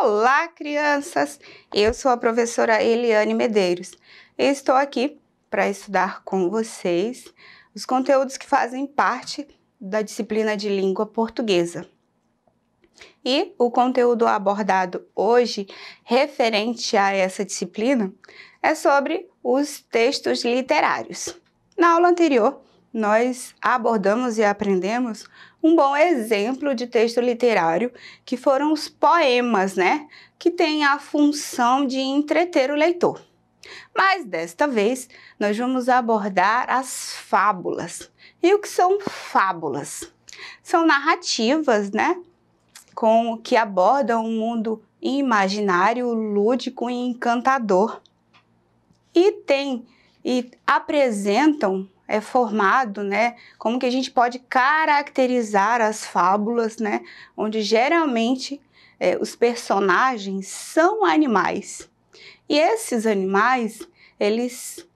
Olá, crianças! Eu sou a professora Eliane Medeiros. Estou aqui para estudar com vocês os conteúdos que fazem parte da disciplina de língua portuguesa. E o conteúdo abordado hoje, referente a essa disciplina, é sobre os textos literários. Na aula anterior, nós abordamos e aprendemos um bom exemplo de texto literário, que foram os poemas, né? Que têm a função de entreter o leitor. Mas desta vez, nós vamos abordar as fábulas. E o que são fábulas? São narrativas, né? Que abordam um mundo imaginário, lúdico e encantador. E apresentam formado, né, como que a gente pode caracterizar as fábulas, né, onde geralmente os personagens são animais. E esses animais, eles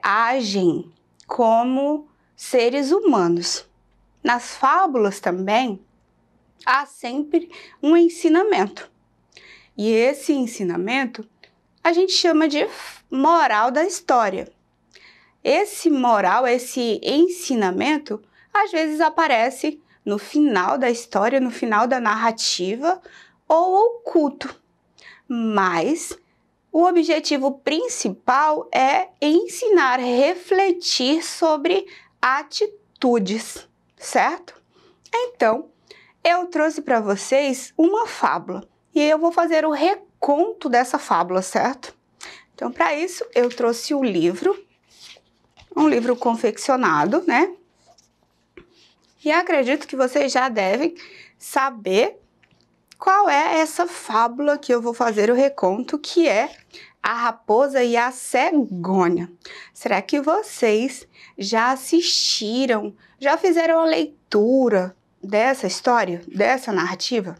agem como seres humanos. Nas fábulas também, há sempre um ensinamento. E esse ensinamento a gente chama de moral da história. Esse ensinamento, às vezes aparece no final da história, no final da narrativa ou oculto. Mas o objetivo principal é ensinar, refletir sobre atitudes, certo? Então, eu trouxe para vocês uma fábula e eu vou fazer o reconto dessa fábula, certo? Então, para isso, eu trouxe o livro, um livro confeccionado, né? E acredito que vocês já devem saber qual é essa fábula que eu vou fazer o reconto, que é A Raposa e a Cegônia. Será que vocês já assistiram, já fizeram a leitura dessa história, dessa narrativa?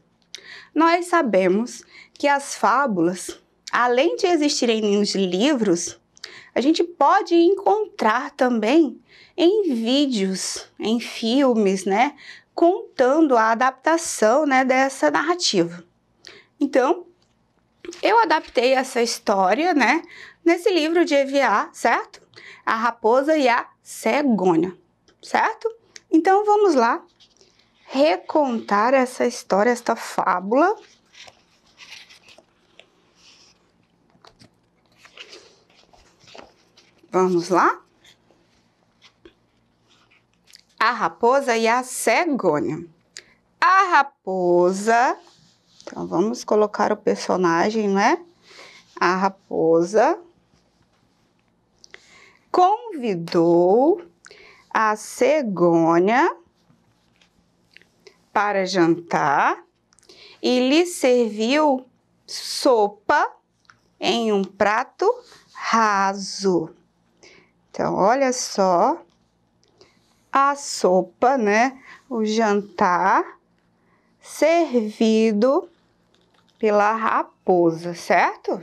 Nós sabemos que as fábulas, além de existirem nos livros, a gente pode encontrar também em vídeos, em filmes, né? Contando a adaptação, né, dessa narrativa. Então, eu adaptei essa história, né, nesse livro de EVA, certo? A Raposa e a Cegônia, certo? Então, vamos lá recontar essa história, esta fábula. Vamos lá? A Raposa e a Cegônia. A raposa, então vamos colocar o personagem, né? A raposa convidou a cegônia para jantar e lhe serviu sopa em um prato raso. Então, olha só a sopa, né? O jantar servido pela raposa, certo?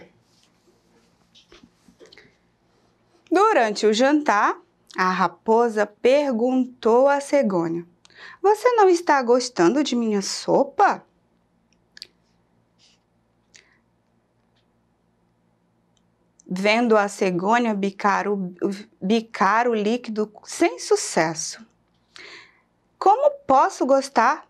Durante o jantar, a raposa perguntou à cegônia: "Você não está gostando de minha sopa?" Vendo a cegônia bicar o líquido sem sucesso. "Como posso gostar?"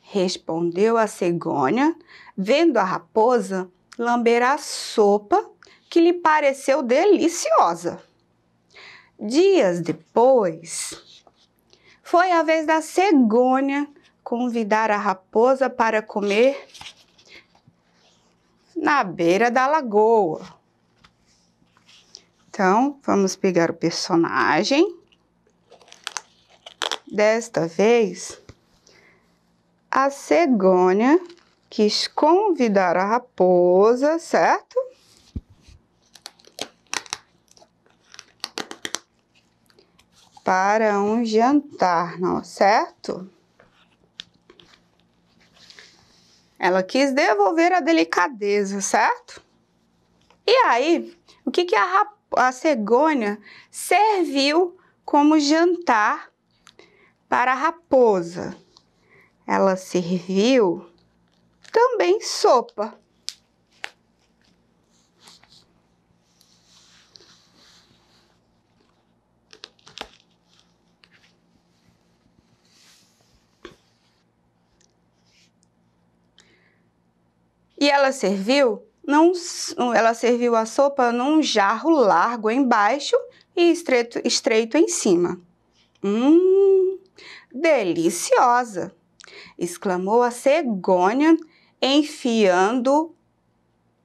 respondeu a cegônia, vendo a raposa lamber a sopa que lhe pareceu deliciosa. Dias depois, foi a vez da cegônia convidar a raposa para comer na beira da lagoa. Então, vamos pegar o personagem. Desta vez, a cegônia quis convidar a raposa, certo? Para um jantar, não, certo? Ela quis devolver a delicadeza, certo? E aí, o que a cegônia serviu como jantar para a raposa? Ela serviu também sopa. E ela serviu a sopa num jarro largo embaixo e estreito em cima. Deliciosa! Exclamou a cegônia, enfiando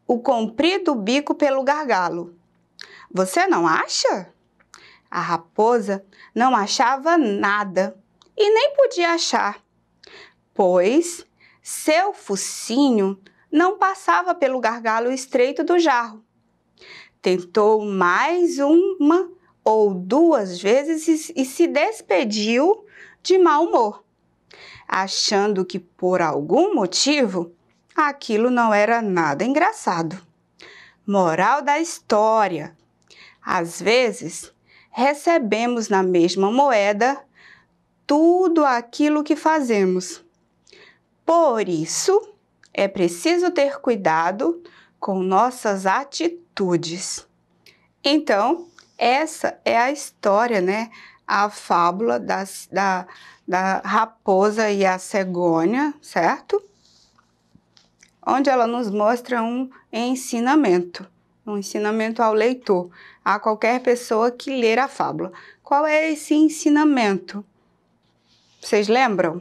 o comprido bico pelo gargalo. Você não acha? A raposa não achava nada e nem podia achar, pois seu focinho não passava pelo gargalo estreito do jarro. Tentou mais uma ou duas vezes e se despediu de mau humor, achando que por algum motivo aquilo não era nada engraçado. Moral da história: às vezes recebemos na mesma moeda tudo aquilo que fazemos. Por isso, é preciso ter cuidado com nossas atitudes. Então, essa é a história, né? A fábula da raposa e a cegônia, certo? Onde ela nos mostra um ensinamento ao leitor, a qualquer pessoa que ler a fábula. Qual é esse ensinamento? Vocês lembram?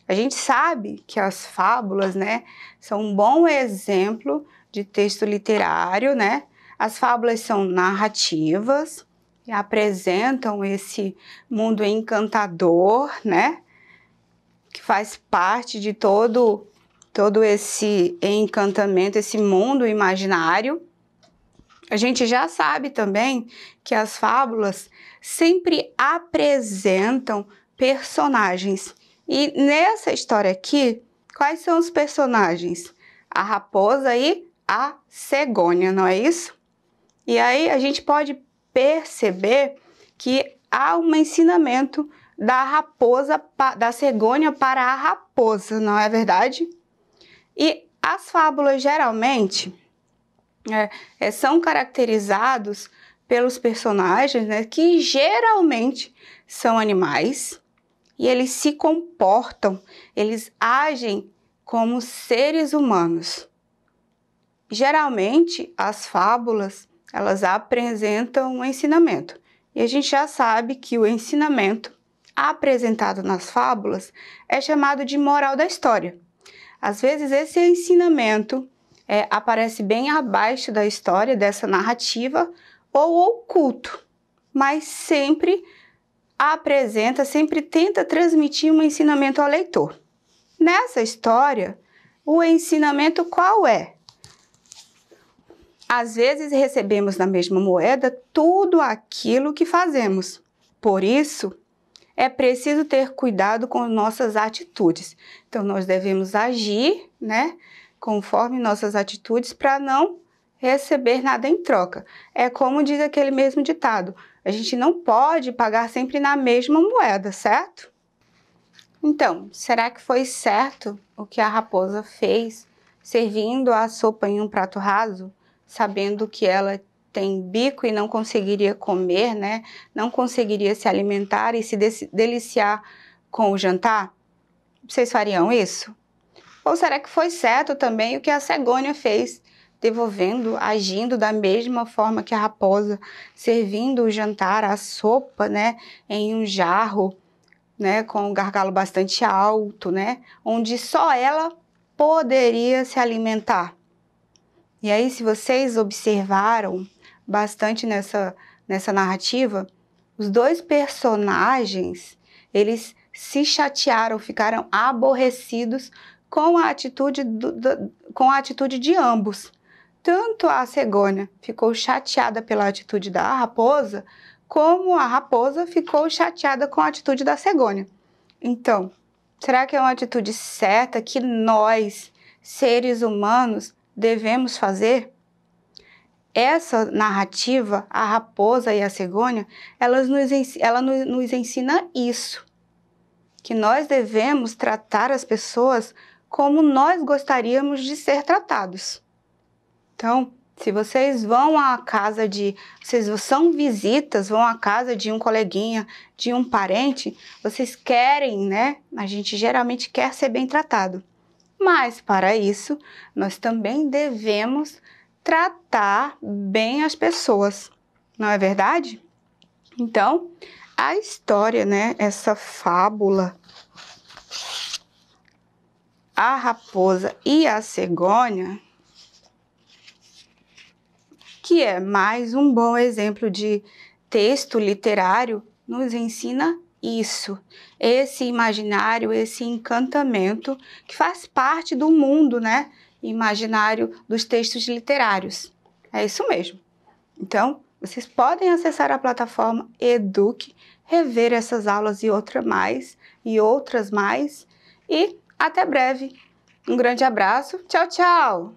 A gente sabe que as fábulas, né, são um bom exemplo de texto literário, né? As fábulas são narrativas e apresentam esse mundo encantador, né? Que faz parte de todo esse encantamento, esse mundo imaginário. A gente já sabe também que as fábulas sempre apresentam personagens. E nessa história aqui, quais são os personagens? A raposa e a cegônia, não é isso? E aí a gente pode perceber que há um ensinamento da cegônia para a raposa, não é verdade? E as fábulas geralmente são caracterizados pelos personagens, né, que geralmente são animais e eles se comportam, eles agem como seres humanos. Geralmente, as fábulas, elas apresentam um ensinamento. E a gente já sabe que o ensinamento apresentado nas fábulas é chamado de moral da história. Às vezes, esse ensinamento aparece bem abaixo da história, dessa narrativa, ou oculto, mas sempre tenta transmitir um ensinamento ao leitor. Nessa história, o ensinamento qual é? Às vezes recebemos na mesma moeda tudo aquilo que fazemos. Por isso, é preciso ter cuidado com nossas atitudes. Então, nós devemos agir, né, conforme nossas atitudes para não receber nada em troca. É como diz aquele mesmo ditado: a gente não pode pagar sempre na mesma moeda, certo? Então, será que foi certo o que a raposa fez, servindo a sopa em um prato raso, sabendo que ela tem bico e não conseguiria comer, né? Não conseguiria se alimentar e se deliciar com o jantar? Vocês fariam isso? Ou será que foi certo também o que a cegônia fez, agindo da mesma forma que a raposa, servindo o jantar, a sopa, né, em um jarro, né, com um gargalo bastante alto, né, onde só ela poderia se alimentar? E aí, se vocês observaram bastante nessa narrativa, os dois personagens, eles se chatearam, ficaram aborrecidos com a atitude de ambos. Tanto a cegônia ficou chateada pela atitude da raposa, como a raposa ficou chateada com a atitude da cegônia. Então, será que é uma atitude certa que nós, seres humanos, devemos fazer? Essa narrativa, a raposa e a cegônia, ela nos ensina isso, que nós devemos tratar as pessoas como nós gostaríamos de ser tratados. Então, se vocês vocês são visitas, vão à casa de um coleguinha, de um parente, vocês querem, né? A gente geralmente quer ser bem tratado. Mas, para isso, nós também devemos tratar bem as pessoas, não é verdade? Então, a história, né, essa fábula, A Raposa e a Cegonha, que é mais um bom exemplo de texto literário, nos ensina isso, esse imaginário, esse encantamento que faz parte do mundo, né, imaginário dos textos literários. É isso mesmo. Então, vocês podem acessar a plataforma Eduque, rever essas aulas e outras mais, e até breve. Um grande abraço. Tchau, tchau!